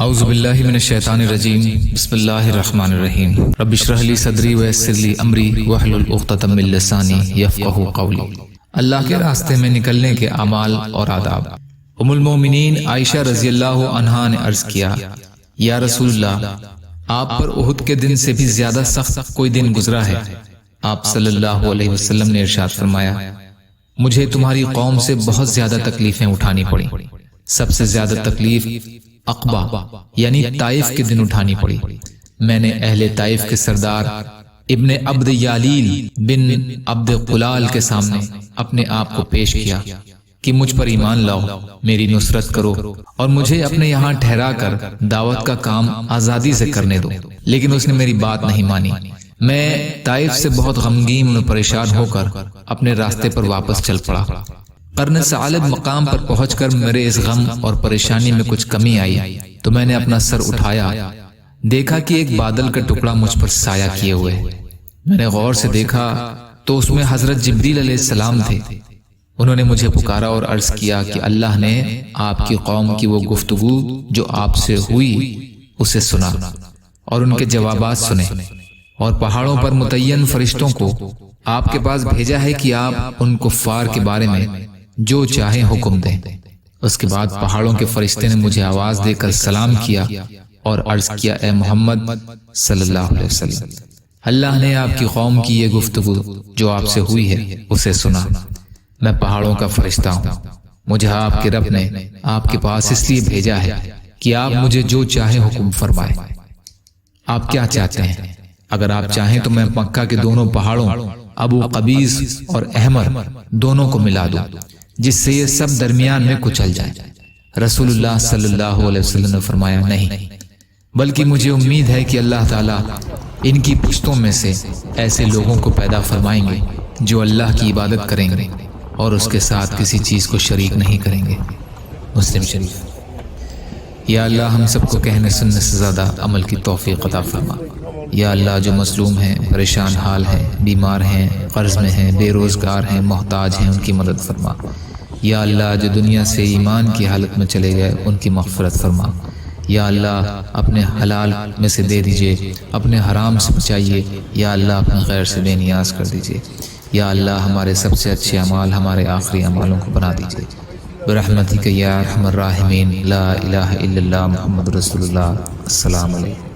اعوذ باللہ من الشیطان الرجیم بسم اللہ الرحمن الرحیم رب اشرح لی صدری ویسر لی امری واحلل عقدۃ من لسانی یفقہوا قولی۔ اللہ کے راستے میں نکلنے کے اعمال اور آداب۔ ام المومنین عائشہ رضی اللہ عنہا نے عرض کیا، یا رسول اللہ، آپ پر احد کے دن سے بھی زیادہ سخت کوئی دن گزرا ہے؟ آپ صلی اللہ علیہ وسلم نے ارشاد فرمایا، مجھے تمہاری قوم سے بہت زیادہ تکلیفیں اٹھانی پڑی۔ سب سے زیادہ تکلیف عقبہ یعنی طائف کے دن اٹھانی پڑی۔ میں نے اہل طائف کے سردار ابن عبد یالیل بن عبد قلال کے سامنے اپنے آپ کو پیش کیا کہ مجھ پر ایمان لاؤ، میری نصرت کرو اور مجھے اپنے یہاں ٹھہرا کر دعوت کا کام آزادی سے کرنے دو، لیکن اس نے میری بات نہیں مانی۔ میں طائف سے بہت غمگین اور پریشان ہو کر اپنے راستے پر واپس چل پڑا۔ قرن ثعلب مقام پر پہنچ کر میرے اس غم اور پریشانی میں کچھ کمی آئی تو میں نے اپنا سر اٹھایا، دیکھا کہ ایک بادل کا ٹکڑا مجھ پر سایہ کیے ہوئے۔ میں نے غور سے دیکھا تو اس میں حضرت جبریل علیہ السلام تھے۔ انہوں نے مجھے پکارا اور عرض کیا کہ اللہ نے آپ کی قوم کی وہ گفتگو جو آپ سے ہوئی اسے سنا اور ان کے جوابات سنے، اور پہاڑوں پر متعین فرشتوں کو آپ کے پاس بھیجا ہے کہ آپ ان کفار کے بارے میں جو چاہیں حکم دیں۔ اس کے بعد پہاڑوں کے فرشتے نے مجھے آواز دے کر سلام کیا اور عرض کیا، اے محمد صلی اللہ علیہ وسلم، اللہ نے آپ کی قوم کی یہ گفتگو جو آپ سے ہوئی ہے اسے سنا۔ میں پہاڑوں کا فرشتہ ہوں، مجھے آپ کے رب نے آپ کے پاس اس لیے بھیجا ہے کہ آپ مجھے جو چاہیں حکم فرمائیں۔ آپ کیا چاہتے ہیں؟ اگر آپ چاہیں تو میں مکہ کے دونوں پہاڑوں ابو قبیس اور احمر دونوں کو ملا دوں، جس سے یہ سب درمیان میں کچل جائے۔ رسول اللہ صلی اللہ علیہ وسلم نے فرمایا، نہیں، بلکہ مجھے امید ہے کہ اللہ تعالیٰ ان کی پشتوں میں سے ایسے لوگوں کو پیدا فرمائیں گے جو اللہ کی عبادت کریں گے اور اس کے ساتھ کسی چیز کو شریک نہیں کریں گے۔ مسلم شریف۔ یا اللہ ہم سب کو کہنے سننے سے زیادہ عمل کی توفیق عطا فرما۔ یا اللہ جو مظلوم ہیں، پریشان حال ہیں، بیمار ہیں، قرض میں ہیں، بے روزگار ہیں، محتاج ہیں، ان کی مدد فرما۔ یا اللہ جو دنیا سے ایمان کی حالت میں چلے گئے ان کی مغفرت فرما۔ یا اللہ اپنے حلال میں سے دے دیجئے، اپنے حرام سے بچائیے۔ یا اللہ اپنے غیر سے بے نیاز کر دیجئے۔ یا اللہ ہمارے سب سے اچھے اعمال ہمارے آخری اعمالوں کو بنا دیجئے برحمتک یا ارحم الراحمین۔ لا الہ الا اللہ محمد رسول اللہ۔ السلام علیکم۔